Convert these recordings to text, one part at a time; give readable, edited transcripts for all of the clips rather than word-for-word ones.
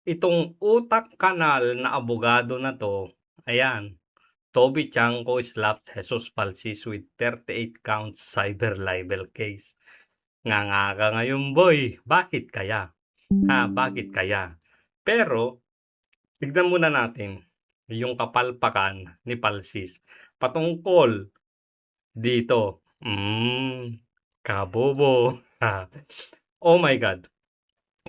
Itong utak kanal na abogado na 'to, ayan, Toby Chanco slapped Jesus Palsis with 38 counts cyber libel case. Nganga ka ngayon boy, bakit kaya? Bakit kaya? Pero tignan muna natin yung kapalpakan ni Palsis patungkol dito. Kabobo. Oh my God.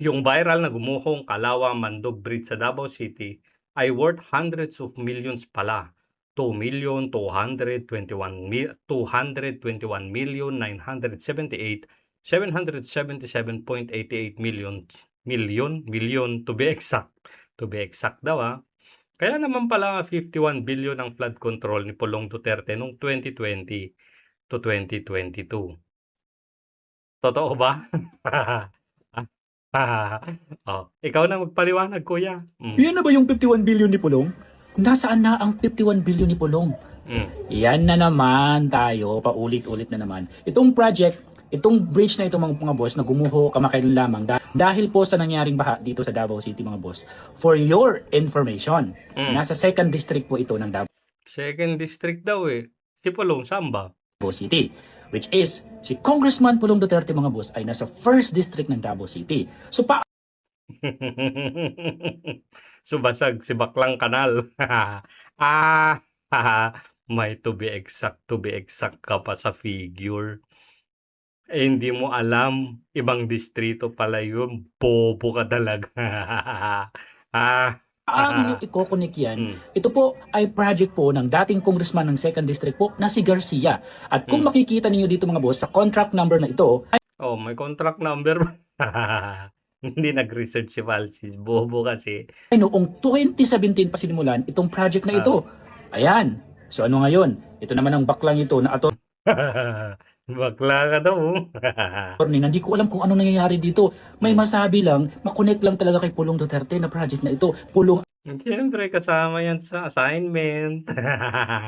Yung viral na gumuhong Kalawa Mandog Bridge sa Davao City ay worth hundreds of millions pala. 2,221,978,777.88 million to be exact. To be exact daw Kaya naman pala 51 billion ang flood control ni Pulong Duterte noong 2020 to 2022. Totoo ba? Ikaw na magpaliwanag kuya. Yan na ba yung 51 billion ni Pulong? Nasaan na ang 51 billion ni Pulong? Yan na naman tayo, paulit-ulit na naman. Itong project, itong bridge na itong mga boss na gumuho kamakailan lamang dahil po sa nangyaring baha dito sa Davao City mga boss. For your information, nasa 2nd district po ito ng Davao Second district daw Si Pulong saan ba? City. Which is, si Congressman Pulong Duterte mga boss ay nasa 1st district ng Davao City. So Subasag si Baklang Kanal. May to be exact ka pa sa figure. Hindi mo alam, ibang distrito pala yun. Bobo ka talaga. Paano nyo i-connect yan? Ito po ay project po ng dating congressman ng 2nd district po na si Garcia. At kung makikita niyo dito mga boss, sa contract number na ito, may contract number. Hindi nag-research si Valsis. Bobo kasi. ay noong 2017 pa sinimulan itong project na ito. Ayan. So ano ngayon? Ito naman ang baklang ito na Bakla ka daw. attorney, hindi ko alam kung ano nangyayari dito. May masabi lang, makonect lang talaga kay Pulong Duterte na project na ito. Pulong Siyempre, kasama yan sa assignment.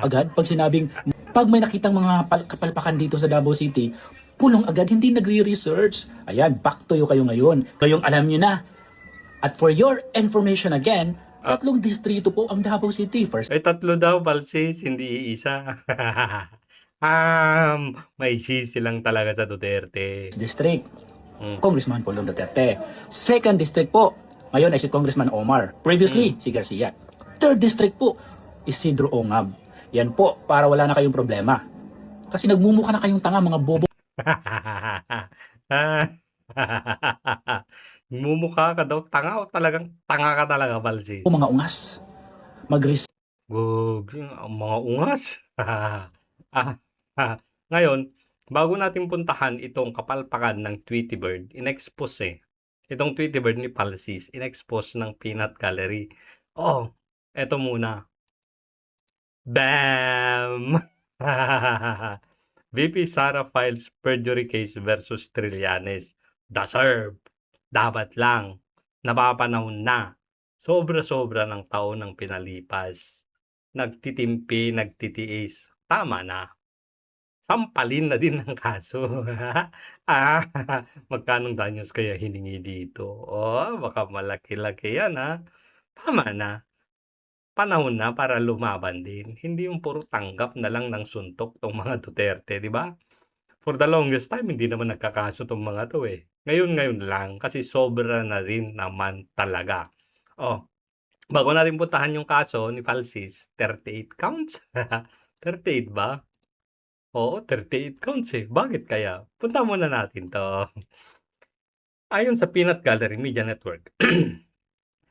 agad pag sinabing, pag may nakitang mga kapalpakan dito sa Davao City, Pulong agad, hindi nagre-research. Ayan, back to you kayo ngayon. Kayong alam nyo na. At for your information again, 3 distrito po ang Davao City. First Ay, 3 daw, Balsis, hindi isa. May sisi lang talaga sa Duterte. district, Congressman Pulong Duterte. 2nd district po, ngayon ay si Congressman Omar. Previously, si Garcia. 3rd district po, Isidro Ongab. Yan po, para wala na kayong problema. Kasi nagmumukha na kayong tanga, mga bobo. Mumukha ka daw, tanga o talagang tanga ka talaga, Balsis? Mga ungas. Gug, mga ungas. Ngayon, bago natin puntahan itong kapalpakan ng Tweety Bird, in-expose Itong Tweety Bird ni Palsis, in-expose ng Peanut Gallery. Eto muna. Bam! VP Sara files perjury case versus Trillanes. Deserve. Dapat lang. Napapanahon na. Sobra-sobra ng taon ng pinalipas. Nagtitimpi, nagtitiis. Tama na. Sampalin na din ang kaso. Magkanong danyos kaya hiningi dito? Baka malaki-laki yan Tama na. Panahon na para lumaban din. Hindi yung puro tanggap na lang ng suntok tong mga Duterte, di ba? For the longest time, hindi naman nagkakaso tong mga to Ngayon lang, kasi sobra na rin naman talaga. Bago natin puntahan yung kaso ni Falsis, 38 counts? 38 ba? Oo, 38 counts Bakit kaya? Punta muna natin to. Ayon sa Peanut Gallery Media Network,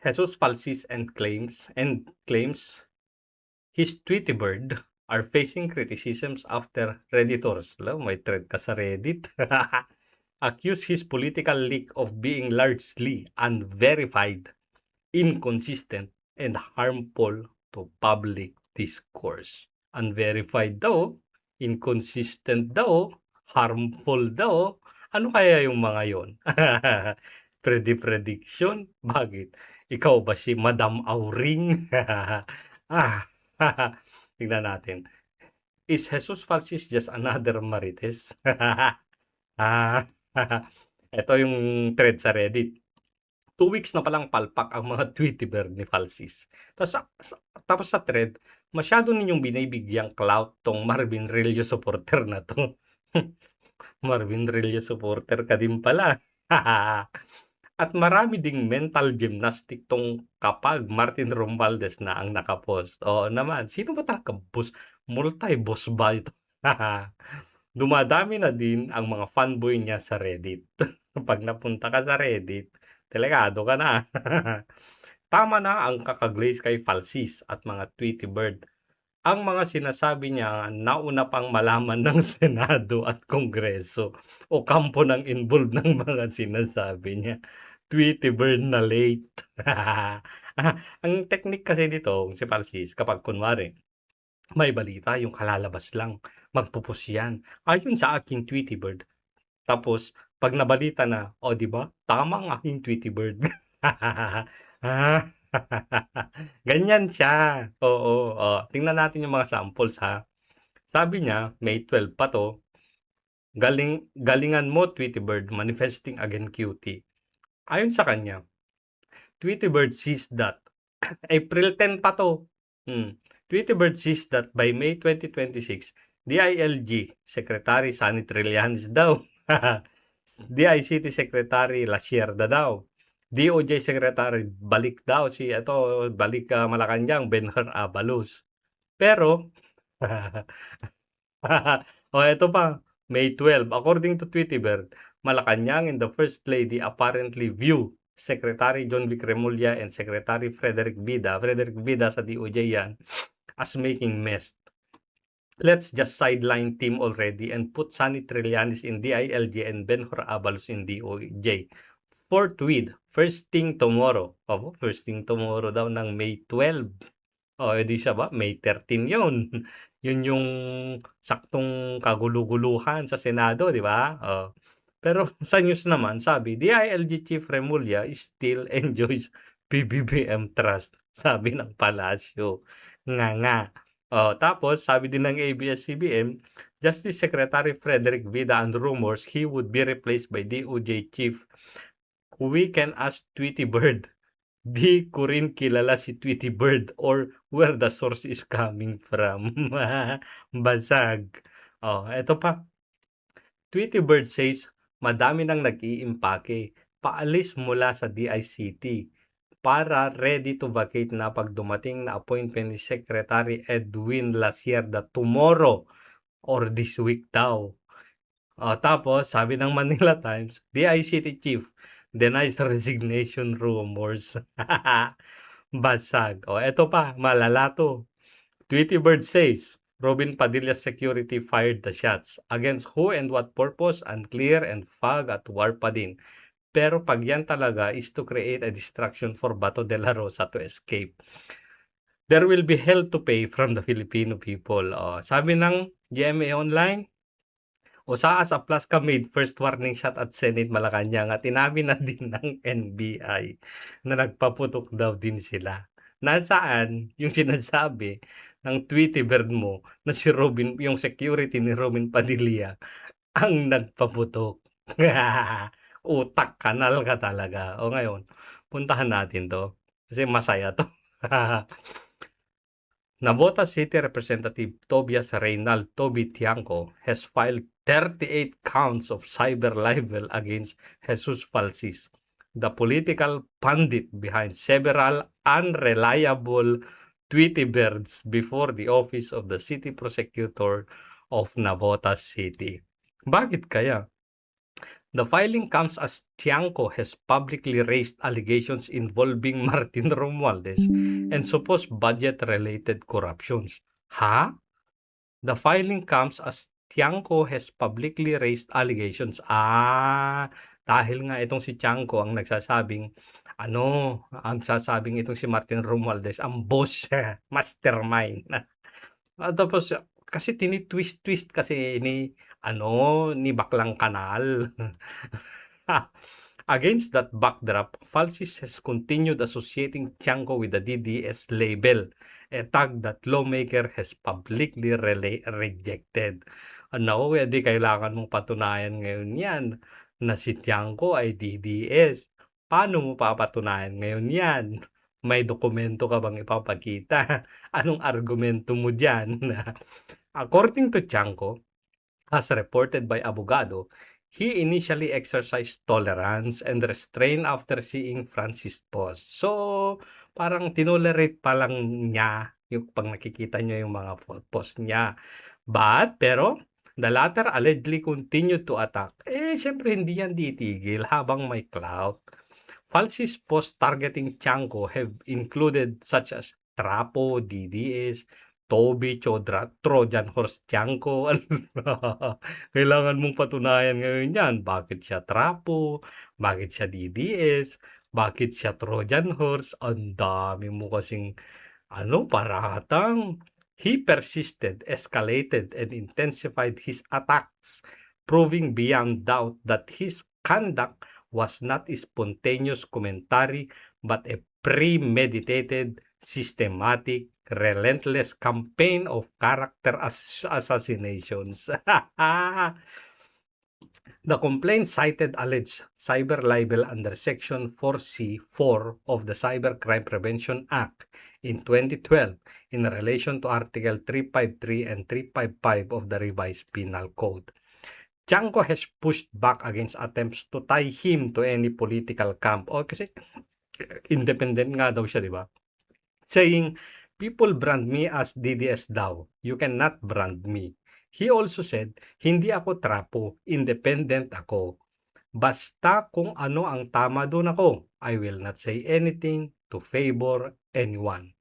Jesus Falsis and claims his Tweety Bird are facing criticisms after Redditors. May thread ka sa Reddit. Accuse his political leak of being largely unverified, inconsistent, and harmful to public discourse. Unverified daw, inconsistent daw, harmful daw. Ano kaya yung mga yon? Prediction? Bakit? Ikaw ba si Madam Auring? Tingnan natin. Is Jesus Falsis just another Marites? Ito yung thread sa Reddit. 2 weeks na palang palpak ang mga Tweety Bird ni Falsis. Tapos sa thread, masyado ninyong binibigyang clout tong Marvin Relio supporter na 'to. Marvin Relio supporter ka din pala. At marami ding mental gymnastic tong kapag Martin Romualdez na ang nakapost. Oo naman, sino ba talaga boss? Multi-boss ba ito? Dumadami na din ang mga fanboy niya sa Reddit. Pag napunta ka sa Reddit, delikado ka na. Tama na ang kakaglaze kay Falsis at mga Tweety Bird. Ang mga sinasabi niya nauna pang malaman ng Senado at Kongreso o kampo ng involved ng mga sinasabi niya. Tweety Bird na late. Ang technique kasi nito, si Falsis, kapag kunwari, may balita yung kalalabas lang, magpupus yan. Ayon sa aking Tweety Bird. Tapos, pag nabalita na, o di ba? Tama ang aking Tweety Bird. Ganyan siya. Oo, tingnan natin yung mga samples ha. Sabi niya, May 12 pa to. Galingan mo, Tweety Bird, manifesting again cutie. Ayon sa kanya, Tweety Bird sees that. April 10 pa to. Tweety Bird sees that by May 2026, DILG Secretary Sunny Trillanes daw. DICT Secretary Lasierda daw. DOJ Secretary balik Malacanang Benhur Abalos. Pero ito pa, May 12, according to Tweety Bird, Malacanang and the First Lady apparently view Secretary John Vic Remulla and Secretary Frederick Vida sa DOJ yan, as making mess. Let's just sideline team already and put Sunny Trillanes in DILG and Benhur Abalos in DOJ. For tweet, first thing tomorrow. First thing tomorrow daw ng May 12. Edi siya ba? May 13 yun. Yun yung saktong kagulu-guluhan sa Senado, di ba? Pero sa news naman, sabi, DILG Chief Remulla still enjoys PBBM trust, sabi ng Palasyo. Nga. Tapos, sabi din ng ABS-CBN, Justice Secretary Frederick Vida and rumors he would be replaced by DOJ Chief. We can ask Tweety Bird. Di ko rin kilala si Tweety Bird or where the source is coming from. Basag. Eto pa. Tweety Bird says, madami nang nag-iimpake. Paalis mula sa DICT para ready to vacate na pag dumating na appointment ni Secretary Edwin Lasierda tomorrow or this week daw. Tapos, sabi ng Manila Times, DICT Chief denies resignation rumors. Basag. Eto pa, malala to. Tweety Bird says, Robin Padilla's security fired the shots. Against who and what purpose? Unclear and fog at war pa din. Pero pag yan talaga is to create a distraction for Bato de la Rosa to escape. There will be hell to pay from the Filipino people. Sabi ng GMA Online, Osaas Plus ka made first warning shot at Senate Malacanang at inamin na din ng NBI na nagpaputok daw din sila. Nasaan yung sinasabi ng Tweety Bird mo na si Robin, yung security ni Robin Padilla ang nagpaputok. Utak kanal ka talaga. Ngayon, puntahan natin to kasi masaya to. Navotas City Representative Tobias Reynald Toby Tiangco has filed 38 counts of cyber libel against Jesus Falsis, the political pundit behind several unreliable Tweety Birds before the office of the City Prosecutor of Navotas City. Bakit kaya? The filing comes as Tiangco has publicly raised allegations involving Martin Romualdez and supposed budget-related corruptions. The filing comes as Tiangco has publicly raised allegations. Dahil nga itong si Tiangco ang nagsasabing, itong si Martin Romualdez, ang boss, mastermind. Tapos, kasi tinitwist-twist kasi ni Baklang Kanal. Against that backdrop, Falsis has continued associating Tiangco with the DDS label, a tag that lawmaker has publicly rejected. Di kailangan mong patunayan ngayon yan na si Tiangco ay DDS Paano mo papatunayan ngayon 'yan? May dokumento ka bang ipapakita? Anong argumento mo diyan? According to Tiangco, as reported by abogado, he initially exercised tolerance and restraint after seeing Francis' post. So, parang tinolerate pa lang niya yung 'pag nakikita niyo yung mga post niya. Pero the latter allegedly continued to attack. Siyempre hindi yan titigil habang may clout. Falsy's posts targeting Tiangco have included such as Trapo, DDS, Toby, Chodra, Trojan Horse Tiangco. Kailangan mong patunayan ngayon yan. Bakit siya Trapo? Bakit siya DDS? Bakit siya Trojan Horse? Ang dami mo kasing paratang. He persisted, escalated, and intensified his attacks, proving beyond doubt that his conduct was not a spontaneous commentary but a premeditated, systematic, relentless campaign of character assassinations. The complaint cited alleged cyber libel under Section 4C4 of the Cybercrime Prevention Act in 2012 in relation to Article 353 and 355 of the Revised Penal Code. Tiangco has pushed back against attempts to tie him to any political camp. Kasi independent nga daw siya, di ba? Saying, people brand me as DDS daw. You cannot brand me. He also said, hindi ako trapo, independent ako. Basta kung ano ang tama doon ako, I will not say anything to favor anyone.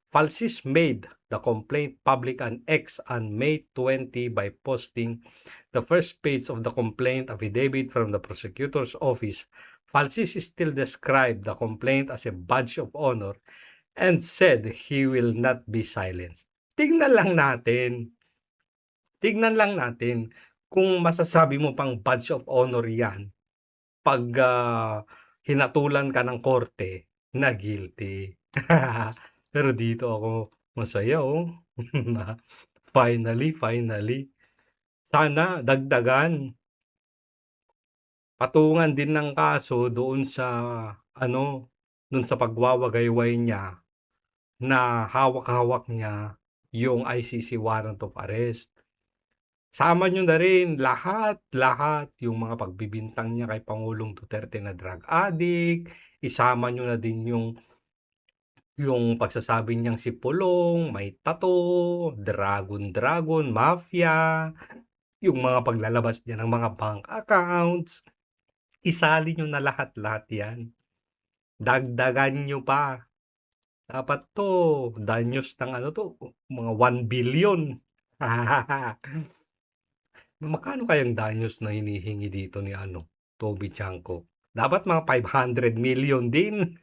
Falsis made the complaint public on X on May 20 by posting the first page of the complaint affidavit from the prosecutor's office. Falsis still described the complaint as a badge of honor and said he will not be silenced. Tignan lang natin kung masasabi mo pang badge of honor yan pag hinatulan ka ng korte na guilty. Pero dito ako masaya finally. Sana dagdagan. Patungan din ng kaso doon sa doon sa pagwawagayway niya na hawak-hawak niya yung ICC warrant of arrest. Sama nyo na rin lahat, yung mga pagbibintang niya kay Pangulong Duterte na drug addict. Isama nyo na din yung pagsasabi niyang si Pulong, may tattoo, dragon, mafia, yung mga paglalabas niya ng mga bank accounts. Isali nyo na lahat yan. Dagdagan nyo pa. Dapat to, danyos ng mga 1 billion. Magkano kayang danyos na hinihingi dito ni Toby Tiangco? Dapat mga 500 million din.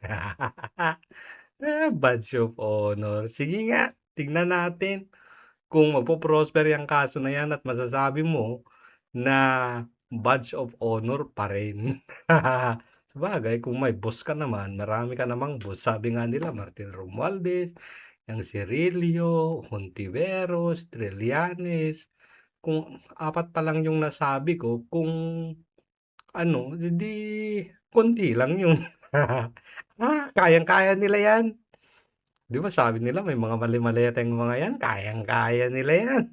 Badge of honor. Sige nga, tignan natin kung magpo-prosper yung kaso na yan at masasabi mo na badge of honor pa rin. Sabagay, kung may boss ka naman, marami ka namang boss. Sabi nga nila, Martin Romualdez, yung Cirilio, Hontiveros, Trillanes. Kung 4 pa lang yung nasabi ko, kung hindi konti lang yun. Kayang-kaya nila yan. Di ba sabi nila may mga mali-mali tayong mga yan, kayang-kaya nila yan.